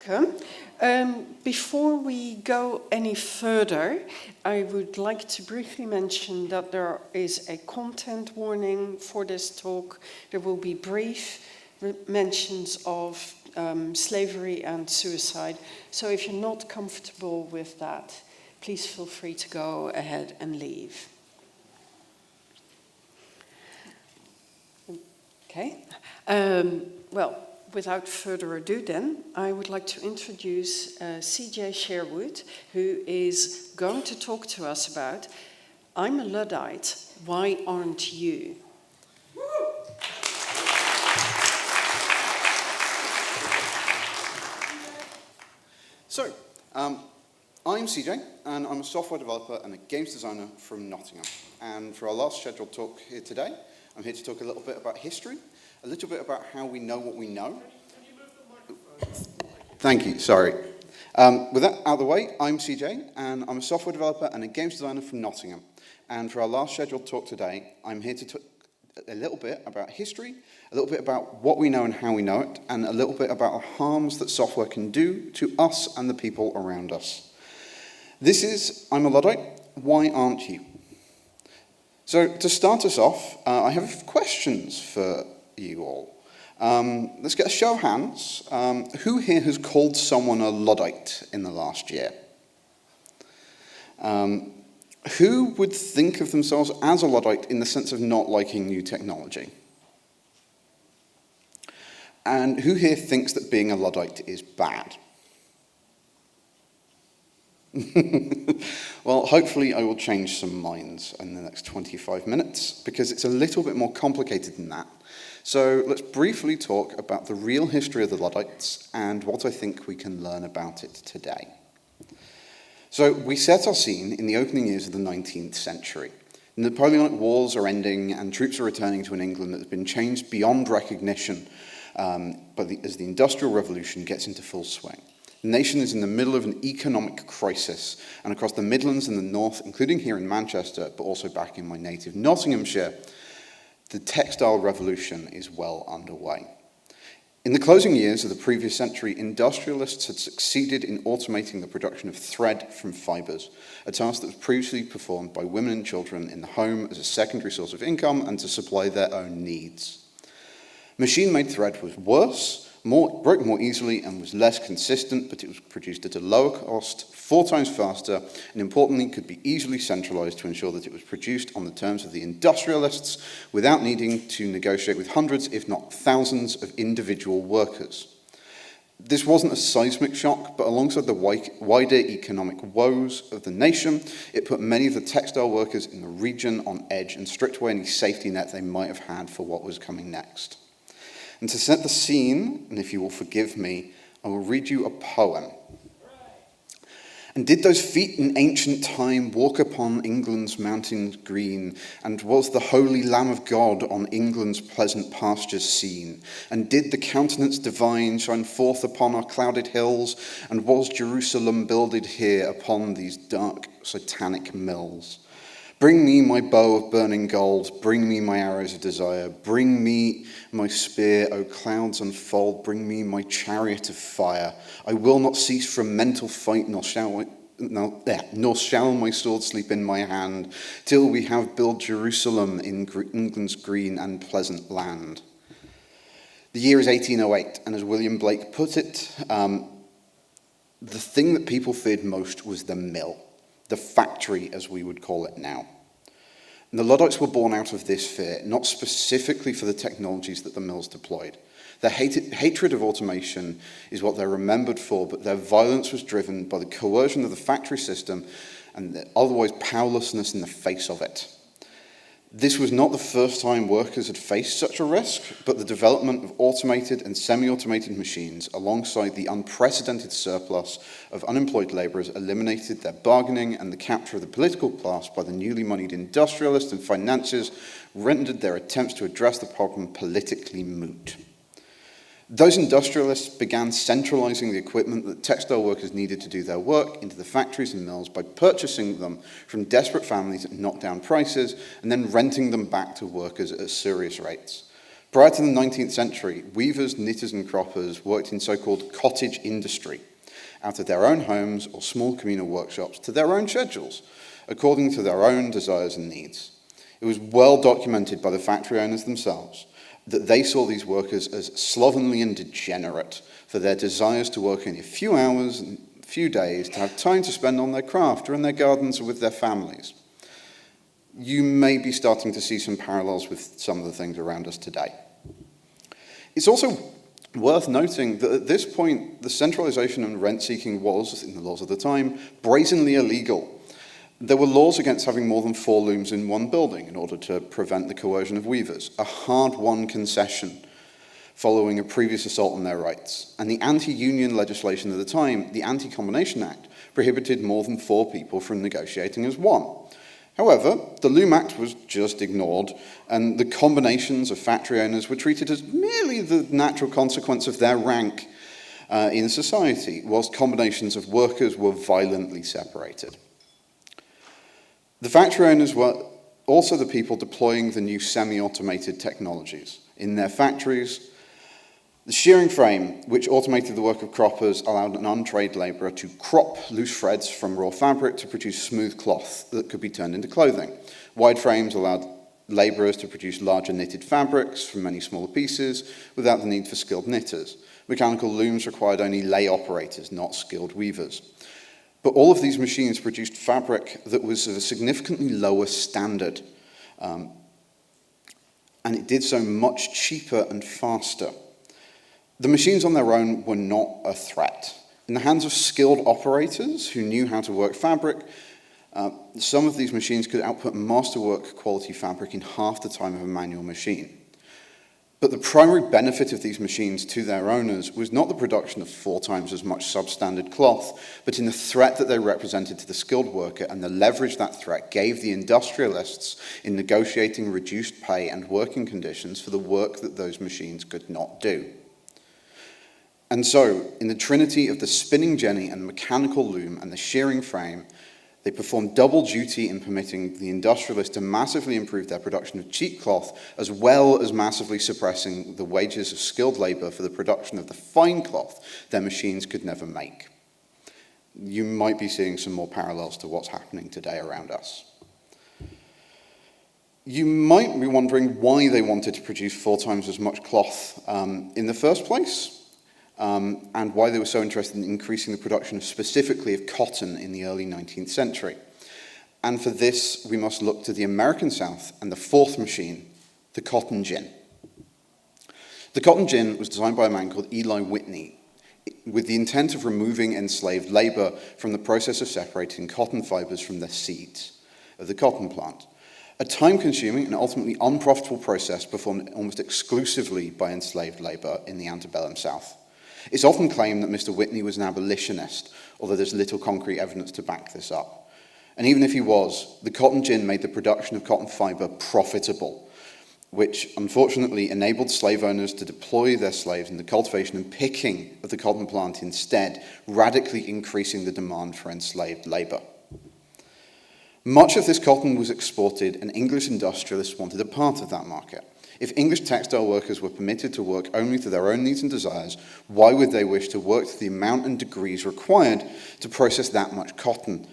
welcome. Before we go any further, I would like to briefly mention that there is a content warning for this talk. There will be brief mentions of slavery and suicide. So if you're not comfortable with that, please feel free to go ahead and leave. Okay. Well, without further ado then, I would like to introduce CJ Shearwood, who is going to talk to us about I'm a Luddite, why aren't you? So, I'm CJ, and I'm a software developer and a games designer from Nottingham. And for our last scheduled talk here today, I'm here to talk a little bit about history, a little bit about how we know what we know. Can you move the microphone? Thank you, sorry. With that out of the way, I'm CJ, and I'm a software developer and a games designer from Nottingham. And for our last scheduled talk today, I'm here to talk a little bit about history, a little bit about what we know and how we know it, and a little bit about the harms that software can do to us and the people around us. This is I'm a Luddite, why aren't you? So to start us off, I have questions for you all. Let's get a show of hands. Who here has called someone a Luddite in the last year? Who would think of themselves as a Luddite in the sense of not liking new technology? And who here thinks that being a Luddite is bad? Well, hopefully I will change some minds in the next 25 minutes, because it's a little bit more complicated than that. So let's briefly talk about the real history of the Luddites and what I think we can learn about it today. So we set our scene in the opening years of the 19th century. The Napoleonic Wars are ending and troops are returning to an England that has been changed beyond recognition as the Industrial Revolution gets into full swing. The nation is in the middle of an economic crisis, and across the Midlands and the North, including here in Manchester, but also back in my native Nottinghamshire, the textile revolution is well underway. In the closing years of the previous century, industrialists had succeeded in automating the production of thread from fibres, a task that was previously performed by women and children in the home as a secondary source of income and to supply their own needs. Machine-made thread was worse, broke more easily and was less consistent, but it was produced at a lower cost, 4 times faster, and importantly could be easily centralised to ensure that it was produced on the terms of the industrialists without needing to negotiate with hundreds, if not thousands, of individual workers. This wasn't a seismic shock, but alongside the wider economic woes of the nation, it put many of the textile workers in the region on edge and stripped away any safety net they might have had for what was coming next. And to set the scene, and if you will forgive me, I will read you a poem. And did those feet in ancient time walk upon England's mountains green? And was the holy Lamb of God on England's pleasant pastures seen? And did the countenance divine shine forth upon our clouded hills? And was Jerusalem builded here upon these dark satanic mills? Bring me my bow of burning gold, bring me my arrows of desire, bring me my spear, O clouds unfold, bring me my chariot of fire. I will not cease from mental fight, nor shall my sword sleep in my hand, till we have built Jerusalem in England's green and pleasant land. The year is 1808, and as William Blake put it, the thing that people feared most was the mill. The factory, as we would call it now. And the Luddites were born out of this fear, not specifically for the technologies that the mills deployed. Their hatred of automation is what they're remembered for, but their violence was driven by the coercion of the factory system and the otherwise powerlessness in the face of it. This was not the first time workers had faced such a risk, but the development of automated and semi-automated machines alongside the unprecedented surplus of unemployed labourers eliminated their bargaining, and the capture of the political class by the newly moneyed industrialists and financiers rendered their attempts to address the problem politically moot. Those industrialists began centralising the equipment that textile workers needed to do their work into the factories and mills by purchasing them from desperate families at knockdown prices and then renting them back to workers at serious rates. Prior to the 19th century, weavers, knitters and croppers worked in so-called cottage industry, out of their own homes or small communal workshops to their own schedules, according to their own desires and needs. It was well documented by the factory owners themselves that they saw these workers as slovenly and degenerate for their desires to work only a few hours and a few days to have time to spend on their craft or in their gardens or with their families. You may be starting to see some parallels with some of the things around us today. It's also worth noting that at this point, the centralization and rent-seeking was, in the laws of the time, brazenly illegal. There were laws against having more than 4 looms in one building in order to prevent the coercion of weavers, a hard-won concession following a previous assault on their rights. And the anti-union legislation of the time, the Anti-Combination Act, prohibited more than 4 people from negotiating as one. However, the Loom Act was just ignored, and the combinations of factory owners were treated as merely the natural consequence of their rank in society, whilst combinations of workers were violently separated. The factory owners were also the people deploying the new semi-automated technologies in their factories. The shearing frame, which automated the work of croppers, allowed an untrained labourer to crop loose threads from raw fabric to produce smooth cloth that could be turned into clothing. Wide frames allowed labourers to produce larger knitted fabrics from many smaller pieces without the need for skilled knitters. Mechanical looms required only lay operators, not skilled weavers. But all of these machines produced fabric that was of a significantly lower standard, and it did so much cheaper and faster. The machines on their own were not a threat. In the hands of skilled operators who knew how to work fabric, some of these machines could output masterwork quality fabric in half the time of a manual machine. But the primary benefit of these machines to their owners was not the production of 4 times as much substandard cloth, but in the threat that they represented to the skilled worker and the leverage that threat gave the industrialists in negotiating reduced pay and working conditions for the work that those machines could not do. And so, in the trinity of the spinning jenny and mechanical loom and the shearing frame, they performed double duty in permitting the industrialists to massively improve their production of cheap cloth, as well as massively suppressing the wages of skilled labour for the production of the fine cloth their machines could never make. You might be seeing some more parallels to what's happening today around us. You might be wondering why they wanted to produce 4 times as much cloth in the first place. And why they were so interested in increasing the production specifically of cotton in the early 19th century. And for this, we must look to the American South and the 4th machine, the cotton gin. The cotton gin was designed by a man called Eli Whitney with the intent of removing enslaved labor from the process of separating cotton fibers from the seeds of the cotton plant. A time-consuming and ultimately unprofitable process performed almost exclusively by enslaved labor in the antebellum South. It's often claimed that Mr. Whitney was an abolitionist, although there's little concrete evidence to back this up. And even if he was, the cotton gin made the production of cotton fiber profitable, which unfortunately enabled slave owners to deploy their slaves in the cultivation and picking of the cotton plant instead, radically increasing the demand for enslaved labor. Much of this cotton was exported, and English industrialists wanted a part of that market. If English textile workers were permitted to work only to their own needs and desires, why would they wish to work to the amount and degrees required to process that much cotton,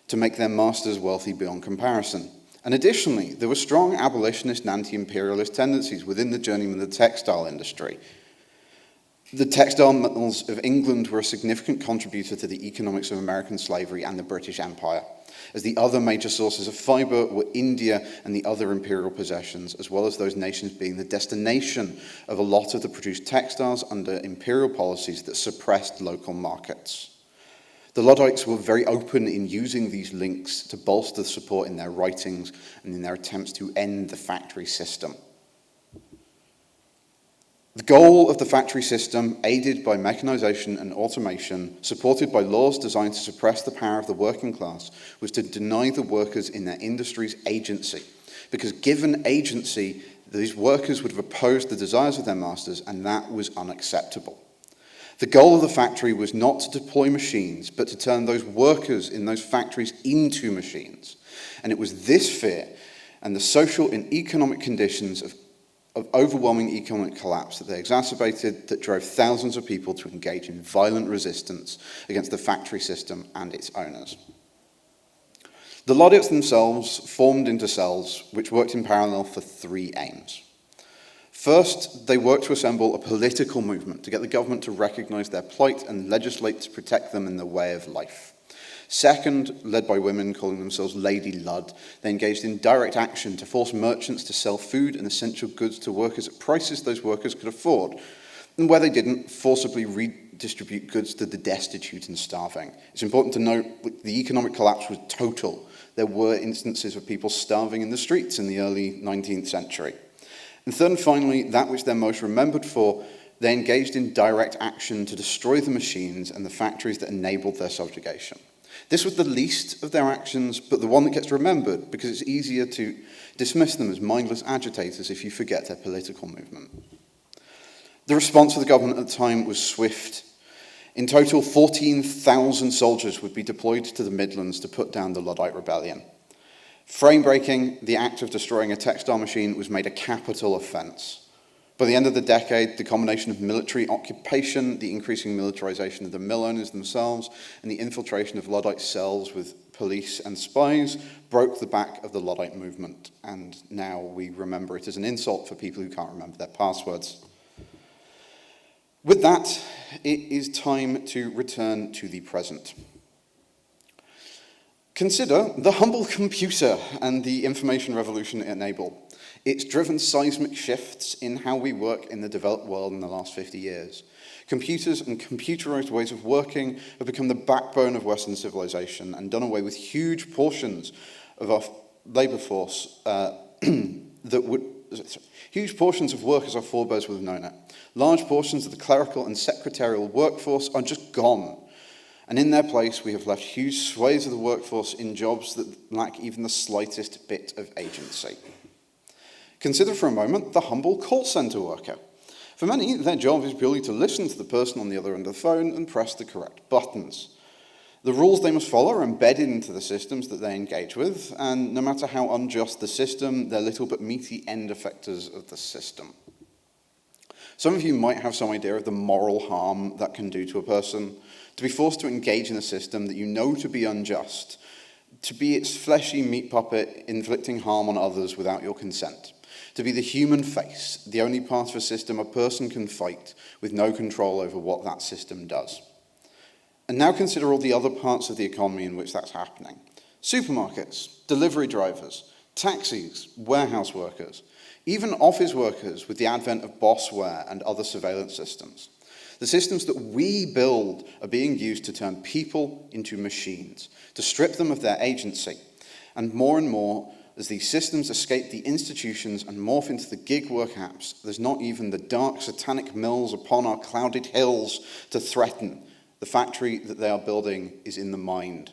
to make their masters wealthy beyond comparison? And additionally, there were strong abolitionist and anti-imperialist tendencies within the journeymen of the textile industry. The textile mills of England were a significant contributor to the economics of American slavery and the British Empire, as the other major sources of fibre were India and the other imperial possessions, as well as those nations being the destination of a lot of the produced textiles under imperial policies that suppressed local markets. The Luddites were very open in using these links to bolster support in their writings and in their attempts to end the factory system. The goal of the factory system, aided by mechanization and automation, supported by laws designed to suppress the power of the working class, was to deny the workers in their industries agency. Because given agency, these workers would have opposed the desires of their masters, and that was unacceptable. The goal of the factory was not to deploy machines, but to turn those workers in those factories into machines. And it was this fear and the social and economic conditions of of overwhelming economic collapse that they exacerbated that drove thousands of people to engage in violent resistance against the factory system and its owners. The Luddites themselves formed into cells which worked in parallel for three aims. First, they worked to assemble a political movement to get the government to recognise their plight and legislate to protect them in the way of life. Second, led by women calling themselves Lady Lud, they engaged in direct action to force merchants to sell food and essential goods to workers at prices those workers could afford, and where they didn't, forcibly redistribute goods to the destitute and starving. It's important to note that the economic collapse was total. There were instances of people starving in the streets in the early 19th century. And third and finally, that which they're most remembered for, they engaged in direct action to destroy the machines and the factories that enabled their subjugation. This was the least of their actions, but the one that gets remembered because it's easier to dismiss them as mindless agitators if you forget their political movement. The response of the government at the time was swift. In total, 14,000 soldiers would be deployed to the Midlands to put down the Luddite rebellion. Frame breaking, the act of destroying a textile machine, was made a capital offence. By the end of the decade, the combination of military occupation, the increasing militarization of the mill owners themselves, and the infiltration of Luddite cells with police and spies broke the back of the Luddite movement. And now we remember it as an insult for people who can't remember their passwords. With that, it is time to return to the present. Consider the humble computer and the information revolution it enabled. It's driven seismic shifts in how we work in the developed world in the last 50 years. Computers and computerized ways of working have become the backbone of Western civilization and done away with huge portions of our labor force huge portions of work as our forebears would have known it. Large portions of the clerical and secretarial workforce are just gone. And in their place, we have left huge swathes of the workforce in jobs that lack even the slightest bit of agency. Consider for a moment the humble call centre worker. For many, their job is purely to listen to the person on the other end of the phone and press the correct buttons. The rules they must follow are embedded into the systems that they engage with, and no matter how unjust the system, they're little but meaty end effectors of the system. Some of you might have some idea of the moral harm that can do to a person, to be forced to engage in a system that you know to be unjust, to be its fleshy meat puppet inflicting harm on others without your consent, to be the human face, the only part of a system a person can fight with no control over what that system does. And now consider all the other parts of the economy in which that's happening. Supermarkets, delivery drivers, taxis, warehouse workers, even office workers with the advent of bossware and other surveillance systems. The systems that we build are being used to turn people into machines, to strip them of their agency. And more, as these systems escape the institutions and morph into the gig work apps, there's not even the dark satanic mills upon our clouded hills to threaten. The factory that they are building is in the mind.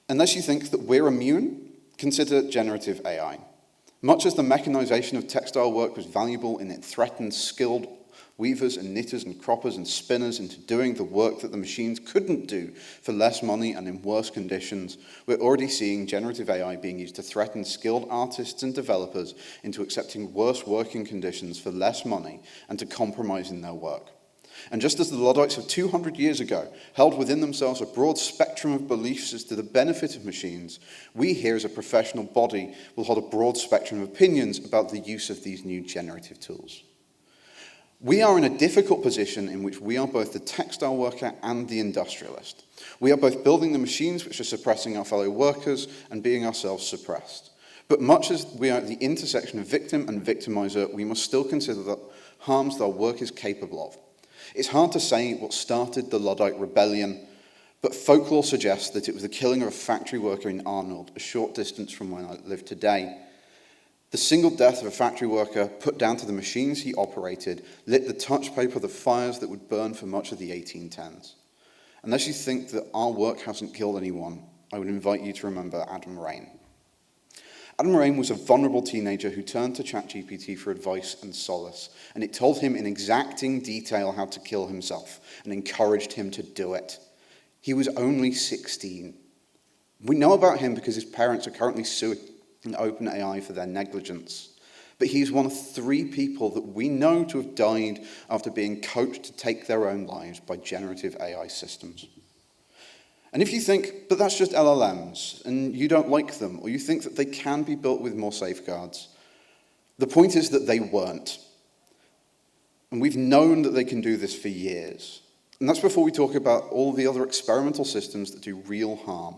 Unless you think that we're immune, consider generative AI. Much as the mechanization of textile work was valuable in it threatened skilled weavers and knitters and croppers and spinners into doing the work that the machines couldn't do for less money and in worse conditions, we're already seeing generative AI being used to threaten skilled artists and developers into accepting worse working conditions for less money and to compromising their work. And just as the Luddites of 200 years ago held within themselves a broad spectrum of beliefs as to the benefit of machines, we here as a professional body will hold a broad spectrum of opinions about the use of these new generative tools. We are in a difficult position in which we are both the textile worker and the industrialist. We are both building the machines which are suppressing our fellow workers and being ourselves suppressed. But much as we are at the intersection of victim and victimizer, we must still consider the harms that our work is capable of. It's hard to say what started the Luddite rebellion, but folklore suggests that it was the killing of a factory worker in Arnold, a short distance from where I live today. The single death of a factory worker, put down to the machines he operated, lit the touch paper of the fires that would burn for much of the 1810s. Unless you think that our work hasn't killed anyone, I would invite you to remember Adam Rain. Adam Rain was a vulnerable teenager who turned to ChatGPT for advice and solace, and it told him in exacting detail how to kill himself and encouraged him to do it. He was only 16. We know about him because his parents are currently suing OpenAI for their negligence. but he's one of 3 people that we know to have died after being coached to take their own lives by generative AI systems. And if you think, but that's just LLMs, and you don't like them, or you think that they can be built with more safeguards, the point is that they weren't. And we've known that they can do this for years. And that's before we talk about all the other experimental systems that do real harm,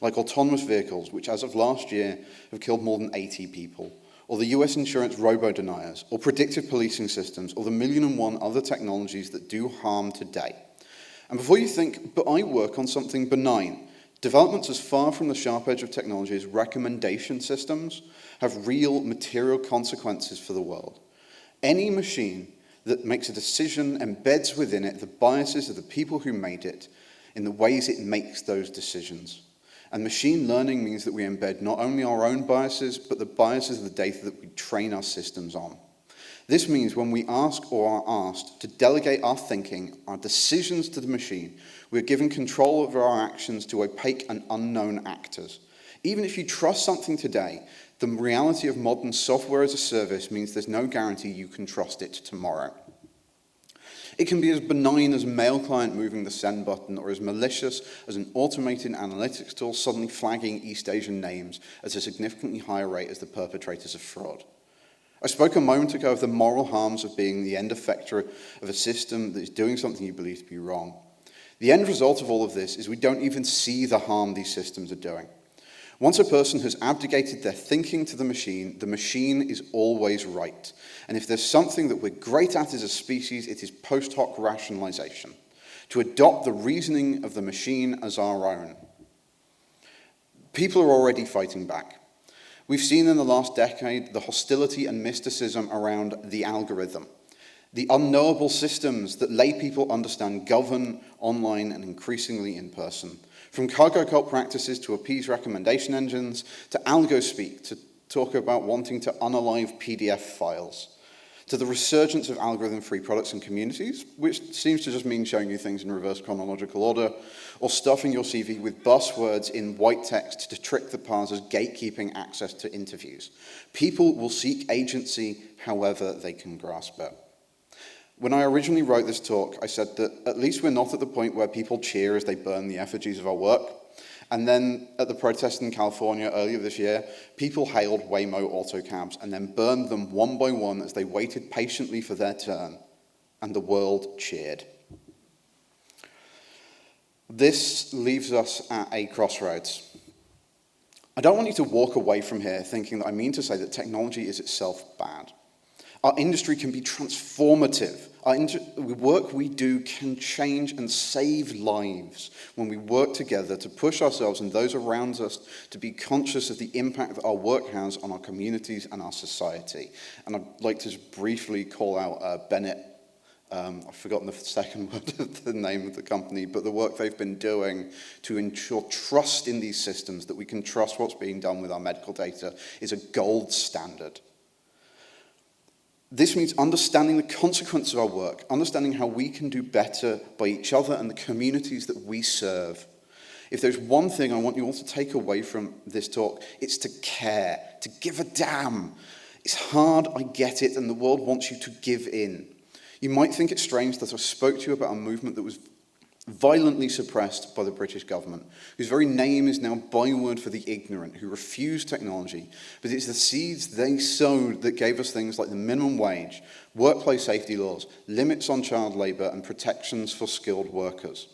like autonomous vehicles, which as of last year have killed more than 80 people, or the US insurance robo-deniers, or predictive policing systems, or the 1,000,001 other technologies that do harm today. And before you think, but I work on something benign, developments as far from the sharp edge of technology as recommendation systems have real material consequences for the world. Any machine that makes a decision embeds within it the biases of the people who made it in the ways it makes those decisions. And machine learning means that we embed not only our own biases, but the biases of the data that we train our systems on. This means when we ask or are asked to delegate our thinking, our decisions to the machine, we're given control over our actions to opaque and unknown actors. Even if you trust something today, the reality of modern software as a service means there's no guarantee you can trust it tomorrow. It can be as benign as a mail client moving the send button, or as malicious as an automated analytics tool suddenly flagging East Asian names at a significantly higher rate as the perpetrators of fraud. I spoke a moment ago of the moral harms of being the end effector of a system that is doing something you believe to be wrong. The end result of all of this is we don't even see the harm these systems are doing. Once a person has abdicated their thinking to the machine is always right. And if there's something that we're great at as a species, it is post hoc rationalization, to adopt the reasoning of the machine as our own. People are already fighting back. We've seen in the last decade the hostility and mysticism around the algorithm, the unknowable systems that lay people understand govern online and increasingly in person. From cargo cult practices to appease recommendation engines, to algo-speak, to talk about wanting to unalive PDF files, to the resurgence of algorithm-free products and communities, which seems to just mean showing you things in reverse chronological order, or stuffing your CV with buzzwords in white text to trick the parsers gatekeeping access to interviews. People will seek agency however they can grasp it. When I originally wrote this talk, I said that at least we're not at the point where people cheer as they burn the effigies of our work. And then at the protest in California earlier this year, people hailed Waymo autocabs and then burned them one by one as they waited patiently for their turn. And the world cheered. This leaves us at a crossroads. I don't want you to walk away from here thinking that I mean to say that technology is itself bad. Our industry can be transformative. The work we do can change and save lives when we work together to push ourselves and those around us to be conscious of the impact that our work has on our communities and our society. And I'd like to just briefly call out Bennett. I've forgotten the second word of the name of the company, but the work they've been doing to ensure trust in these systems, that we can trust what's being done with our medical data, is a gold standard. This means understanding the consequences of our work, understanding how we can do better by each other and the communities that we serve. If there's one thing I want you all to take away from this talk, it's to care, to give a damn. It's hard, I get it, and the world wants you to give in. You might think it's strange that I spoke to you about a movement that was violently suppressed by the British government, whose very name is now byword for the ignorant, who refuse technology. But it's the seeds they sowed that gave us things like the minimum wage, workplace safety laws, limits on child labour, and protections for skilled workers.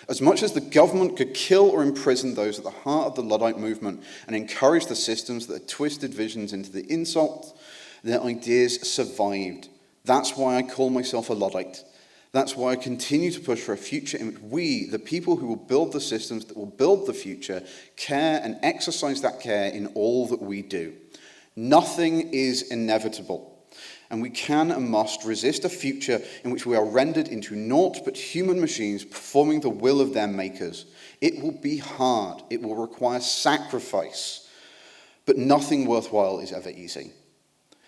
As much as the government could kill or imprison those at the heart of the Luddite movement and encourage the systems that had twisted visions into the insult, their ideas survived. That's why I call myself a Luddite. That's why I continue to push for a future in which we, the people who will build the systems that will build the future, care and exercise that care in all that we do. Nothing is inevitable, and we can and must resist a future in which we are rendered into naught but human machines performing the will of their makers. It will be hard, it will require sacrifice, but nothing worthwhile is ever easy.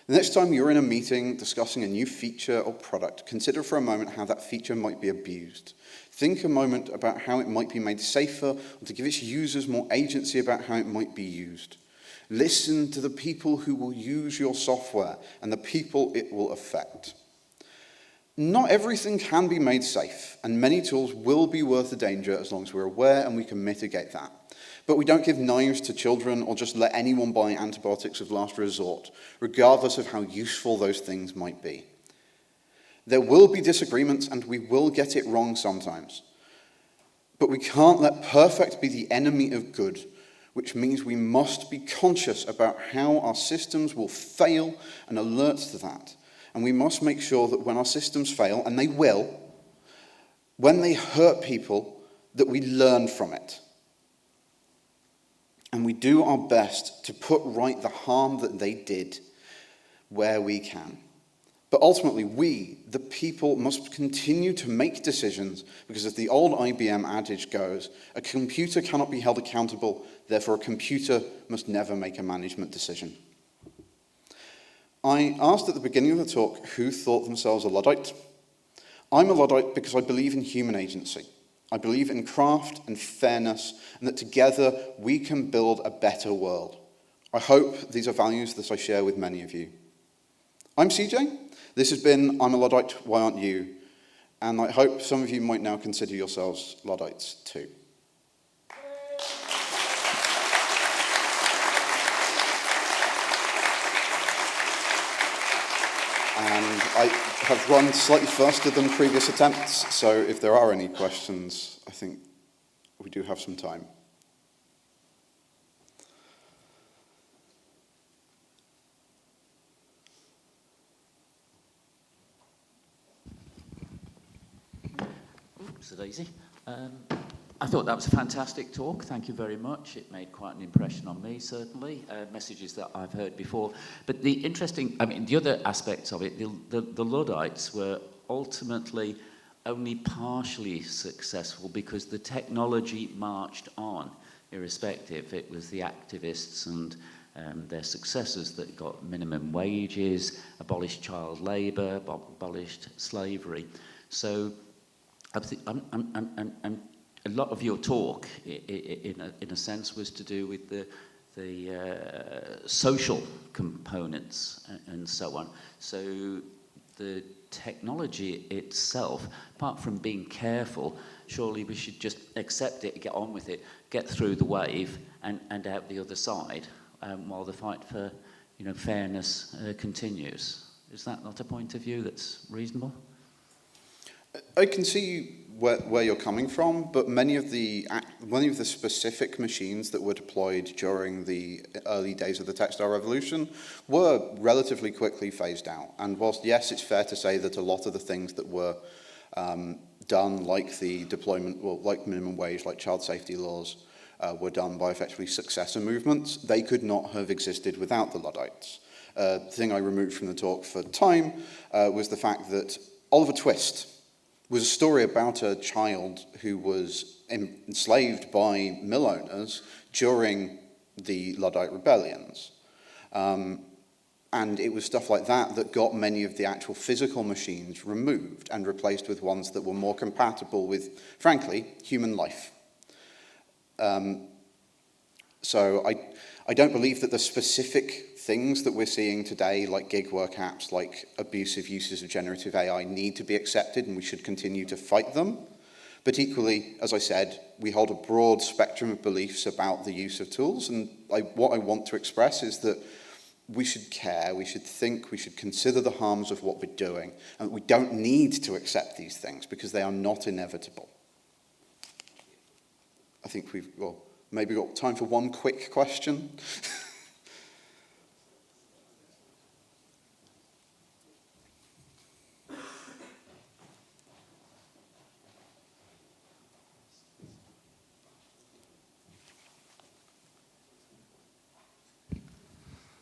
The next time you're in a meeting discussing a new feature or product, consider for a moment how that feature might be abused. Think a moment about how it might be made safer, or to give its users more agency about how it might be used. Listen to the people who will use your software and the people it will affect. Not everything can be made safe, and many tools will be worth the danger as long as we're aware and we can mitigate that. But we don't give knives to children or just let anyone buy antibiotics of last resort, regardless of how useful those things might be. There will be disagreements and we will get it wrong sometimes. But we can't let perfect be the enemy of good, which means we must be conscious about how our systems will fail and alert to that. And we must make sure that when our systems fail, and they will, when they hurt people, that we learn from it. And we do our best to put right the harm that they did where we can. But ultimately, we, the people, must continue to make decisions because as the old IBM adage goes, a computer cannot be held accountable, therefore a computer must never make a management decision. I asked at the beginning of the talk who thought themselves a Luddite. I'm a Luddite because I believe in human agency. I believe in craft and fairness, and that together we can build a better world. I hope these are values that I share with many of you. I'm CJ. This has been I'm a Luddite, why aren't you? And I hope some of you might now consider yourselves Luddites too. And I have run slightly faster than previous attempts, so if there are any questions, I think we do have some time. So Daisy. I thought that was a fantastic talk. Thank you very much. It made quite an impression on me, certainly. Messages that I've heard before. But the other aspects of it, the Luddites were ultimately only partially successful because the technology marched on, irrespective. It was the activists and their successors that got minimum wages, abolished child labour, abolished slavery. So a lot of your talk, in a sense, was to do with the social components and so on. So the technology itself, apart from being careful, surely we should just accept it, get on with it, get through the wave, and out the other side, while the fight for fairness continues. Is that not a point of view that's reasonable? I can see where you're coming from, but many of the specific machines that were deployed during the early days of the textile revolution were relatively quickly phased out. And whilst, yes, it's fair to say that a lot of the things that were done, like the deployment, like minimum wage, like child safety laws, were done by effectively successor movements, they could not have existed without the Luddites. The thing I removed from the talk for time was the fact that Oliver Twist was a story about a child who was enslaved by mill owners during the Luddite rebellions. And it was stuff like that that got many of the actual physical machines removed and replaced with ones that were more compatible with, frankly, human life. So I don't believe that the specific things that we're seeing today, like gig work apps, like abusive uses of generative AI, need to be accepted, and we should continue to fight them. But equally, as I said, we hold a broad spectrum of beliefs about the use of tools, and what I want to express is that we should care, we should think, we should consider the harms of what we're doing, and we don't need to accept these things because they are not inevitable. I think we've maybe got time for one quick question.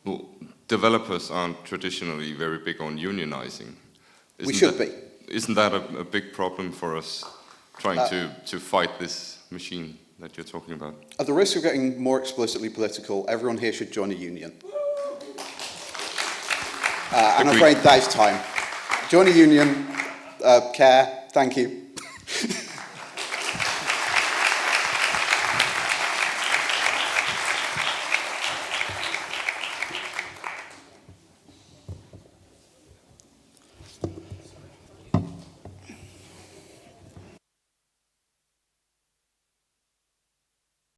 Well, developers aren't traditionally very big on unionizing. We should be. Isn't that a big problem for us trying to fight this machine that you're talking about? At the risk of getting more explicitly political, everyone here should join a union. I'm afraid that is time. Join a union, care, thank you.